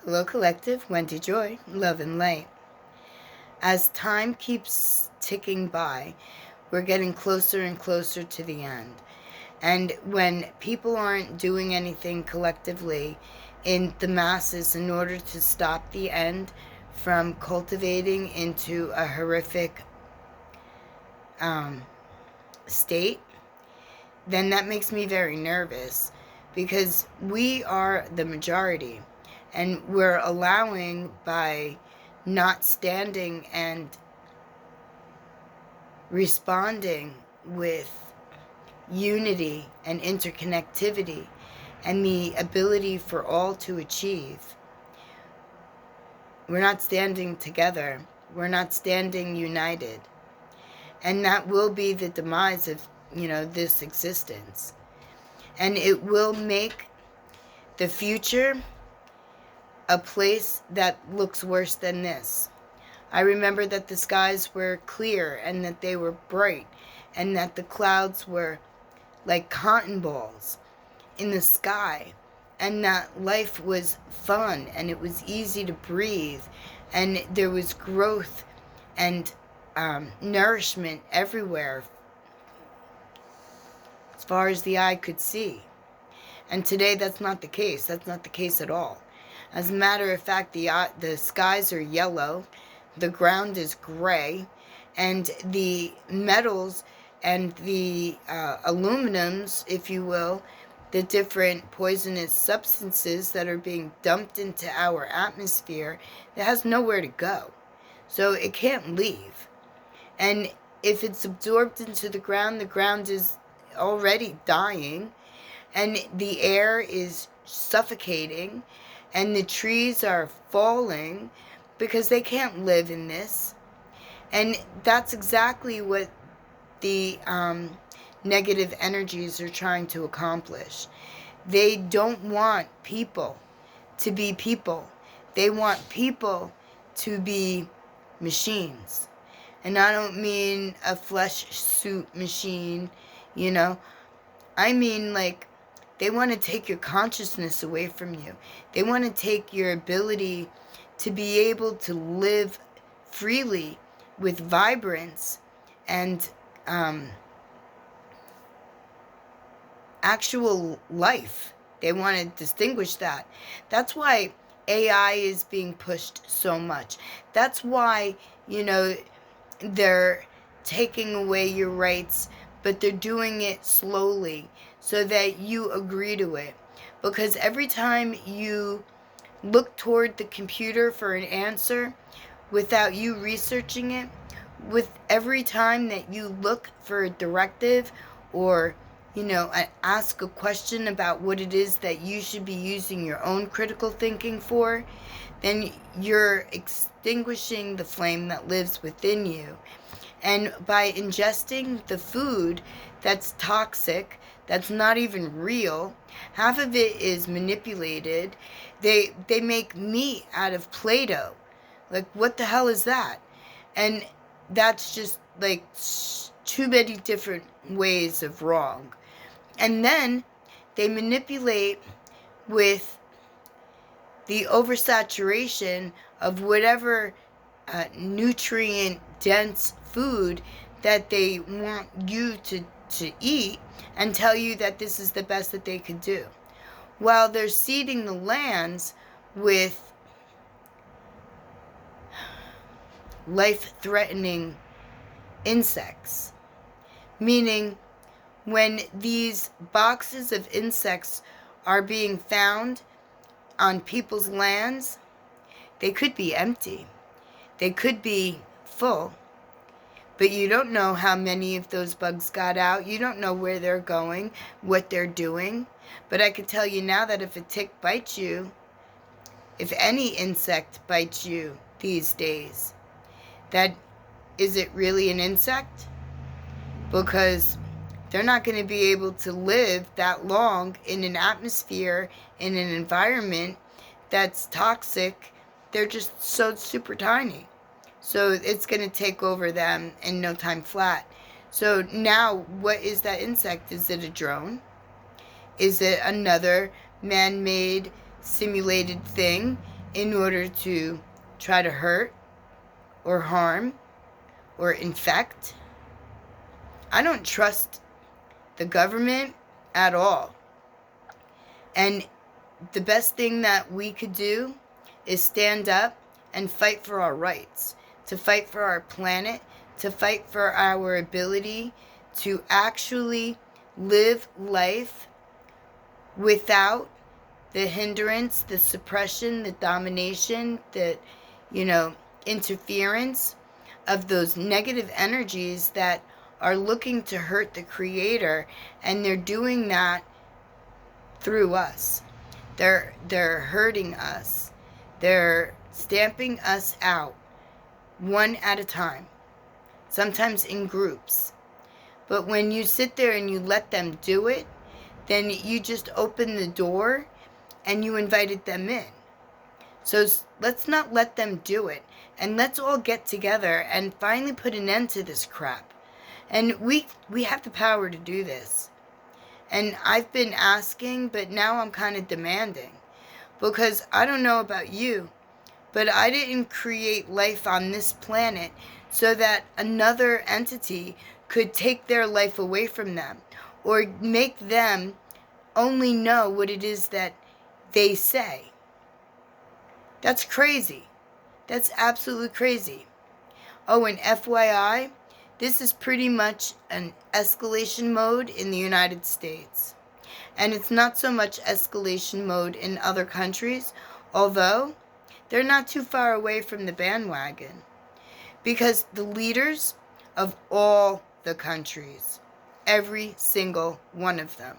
Hello, Collective. Wendy Joy, love and light. As time keeps ticking by, we're getting closer and closer to the end. And when people aren't doing anything collectively in the masses in order to stop the end from cultivating into a horrific state, then that makes me very nervous, because we are the majority, and we're allowing, by not standing and responding with unity and interconnectivity and the ability for all to achieve. We're not standing together. We're not standing united. And that will be the demise of, this existence. And it will make the future a place that looks worse than this. I remember that the skies were clear and that they were bright and that the clouds were like cotton balls in the sky, and that life was fun and it was easy to breathe, and there was growth and nourishment everywhere as far as the eye could see. And today that's not the case. That's not the case at all. As a matter of fact, the skies are yellow, the ground is gray, and the metals and the aluminums, if you will, the different poisonous substances that are being dumped into our atmosphere, it has nowhere to go. So it can't leave. And if it's absorbed into the ground is already dying, and the air is suffocating, and the trees are falling because they can't live in this. And that's exactly what the negative energies are trying to accomplish. They don't want people to be people. They want people to be machines. And I don't mean a flesh suit machine, I mean, like, they want to take your consciousness away from you. They want to take your ability to be able to live freely with vibrance and actual life. They want to distinguish that. That's why AI is being pushed so much. That's why, they're taking away your rights, but they're doing it slowly so that you agree to it. Because every time you look toward the computer for an answer without you researching it, with every time that you look for a directive or, ask a question about what it is that you should be using your own critical thinking for, then you're extinguishing the flame that lives within you. And by ingesting the food that's toxic, that's not even real, half of it is manipulated. They make meat out of Play-Doh. Like, what the hell is that? And that's just like too many different ways of wrong. And then they manipulate with the oversaturation of whatever nutrient-dense food that they want you to eat, and tell you that this is the best that they could do. While they're seeding the lands with life-threatening insects. Meaning, when these boxes of insects are being found on people's lands, they could be empty. They could be full. But you don't know how many of those bugs got out. You don't know where they're going, what they're doing. But I can tell you now that if a tick bites you, if any insect bites you these days, that is it really an insect? Because they're not going to be able to live that long in an atmosphere, in an environment that's toxic. They're just so super tiny. So it's going to take over them in no time flat. So now, what is that insect? Is it a drone? Is it another man-made simulated thing in order to try to hurt or harm or infect. I don't trust the government at all. And the best thing that we could do is stand up and fight for our rights, to fight for our planet, to fight for our ability to actually live life without the hindrance, the suppression, the domination, the, interference of those negative energies that are looking to hurt the Creator, and they're doing that through us. They're hurting us. They're stamping us out one at a time, sometimes in groups. But when you sit there and you let them do it, then you just open the door and you invited them in. So let's not let them do it. And let's all get together and finally put an end to this crap. And we have the power to do this. And I've been asking, but now I'm kind of demanding. Because I don't know about you, but I didn't create life on this planet so that another entity could take their life away from them or make them only know what it is that they say. That's crazy. That's absolutely crazy. Oh, and FYI, this is pretty much an escalation mode in the United States. And it's not so much escalation mode in other countries, although they're not too far away from the bandwagon. Because the leaders of all the countries, every single one of them,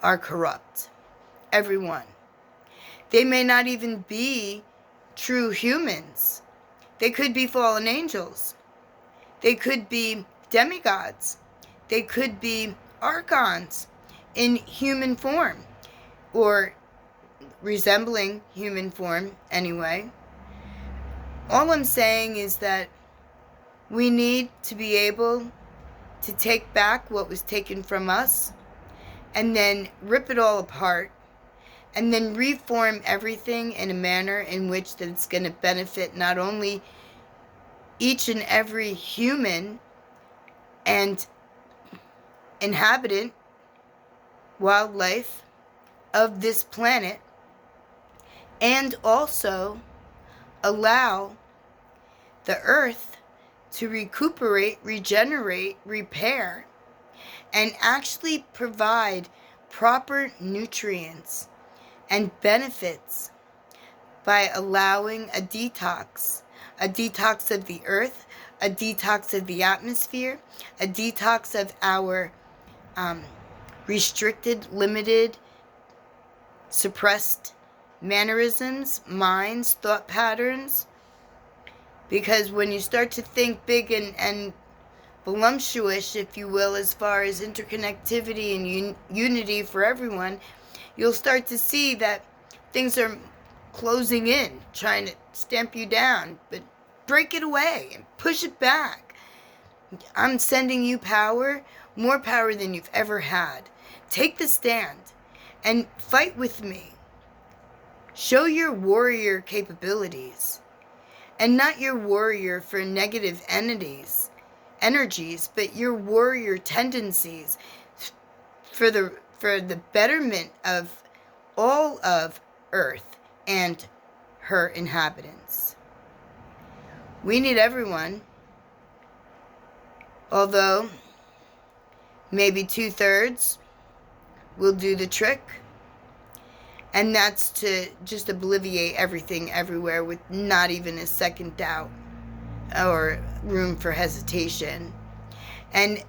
are corrupt. Every one. They may not even be true humans. They could be fallen angels. They could be demigods. They could be archons in human form, or resembling human form anyway. All I'm saying is that we need to be able to take back what was taken from us and then rip it all apart and then reform everything in a manner in which that it's going to benefit not only each and every human and inhabitant, wildlife of this planet, and also allow the earth to recuperate, regenerate, repair, and actually provide proper nutrients and benefits by allowing a detox of the earth, a detox of the atmosphere, a detox of our restricted, limited, suppressed mannerisms, minds, thought patterns. Because when you start to think big and voluptuous, if you will, as far as interconnectivity and unity for everyone, you'll start to see that things are closing in, trying to stamp you down. But break it away and push it back. I'm sending you power, more power than you've ever had. Take the stand and fight with me. Show your warrior capabilities. And not your warrior for negative energies, but your warrior tendencies for the betterment of all of Earth and her inhabitants. We need everyone, although maybe 2/3 will do the trick. And that's to just obliviate everything everywhere with not even a second doubt or room for hesitation. And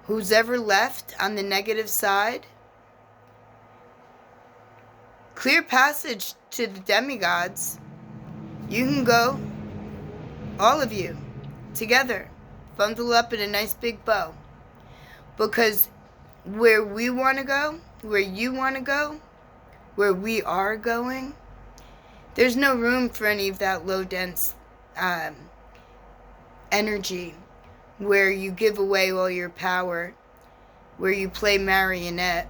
who's ever left on the negative side, clear passage to the demigods. You can go, all of you, together, bundle up in a nice big bow. Because where we want to go, where you want to go, where we are going, there's no room for any of that low dense energy where you give away all your power, where you play marionette.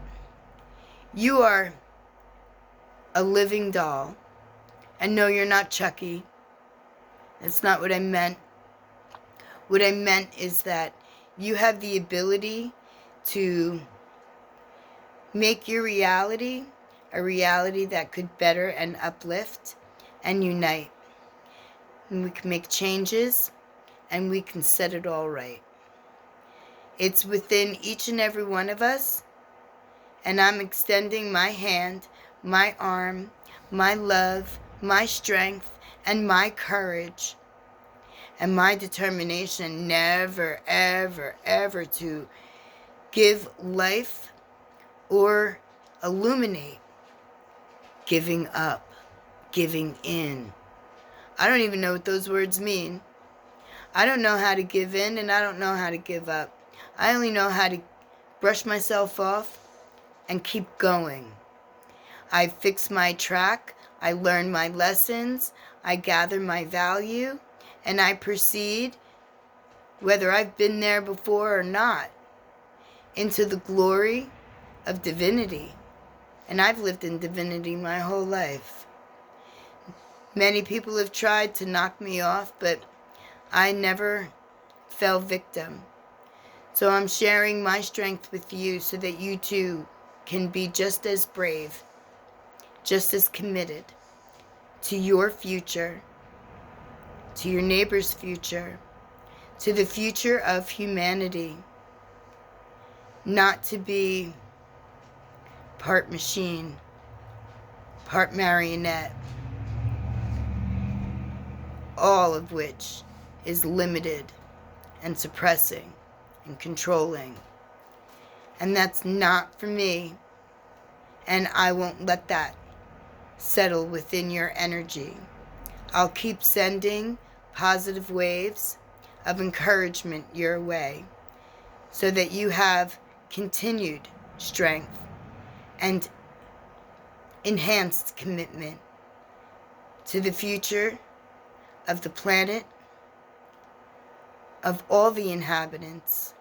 You are a living doll. And no, you're not Chucky. That's not what I meant. What I meant is that you have the ability to make your reality a reality that could better and uplift and unite. And we can make changes and we can set it all right. It's within each and every one of us, and I'm extending my hand, my arm, my love, my strength, and my courage, and my determination never, ever, ever to give life or illuminate giving up, giving in. I don't even know what those words mean. I don't know how to give in, and I don't know how to give up. I only know how to brush myself off and keep going. I fix my track, I learn my lessons, I gather my value, and I proceed, whether I've been there before or not, into the glory of divinity. And I've lived in divinity my whole life. Many people have tried to knock me off, but I never fell victim. So I'm sharing my strength with you so that you too can be just as brave, just as committed to your future, to your neighbor's future, to the future of humanity. Not to be part machine, part marionette, all of which is limited and suppressing and controlling. And that's not for me. And I won't let that settle within your energy. I'll keep sending positive waves of encouragement your way so that you have continued strength and enhanced commitment to the future of the planet, of all the inhabitants,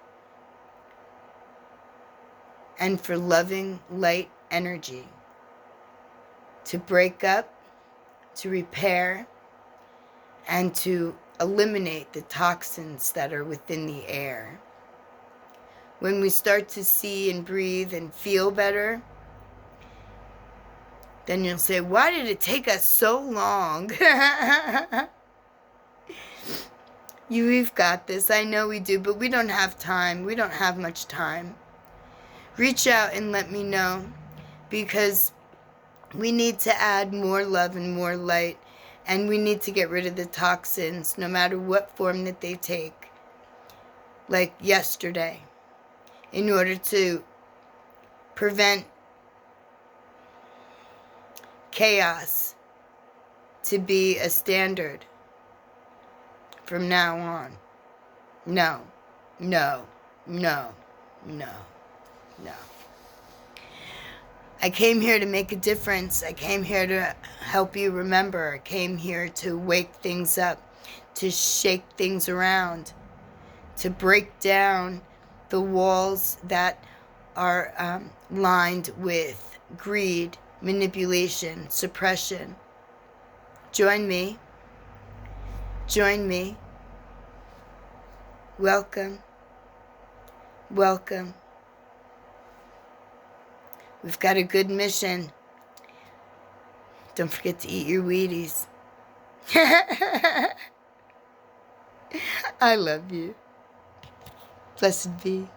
and for loving light energy to break up, to repair, and to eliminate the toxins that are within the air. When we start to see and breathe and feel better, then you'll say, why did it take us so long? We've got this. I know we do, but we don't have time. We don't have much time. Reach out and let me know, because we need to add more love and more light, and we need to get rid of the toxins, no matter what form that they take, like yesterday, in order to prevent chaos to be a standard from now on. No, no, no, no, no. I came here to make a difference. I came here to help you remember. I came here to wake things up, to shake things around, to break down the walls that are lined with greed, manipulation, suppression. Join me. Join me. Welcome. Welcome. We've got a good mission. Don't forget to eat your Wheaties. I love you. Blessed be.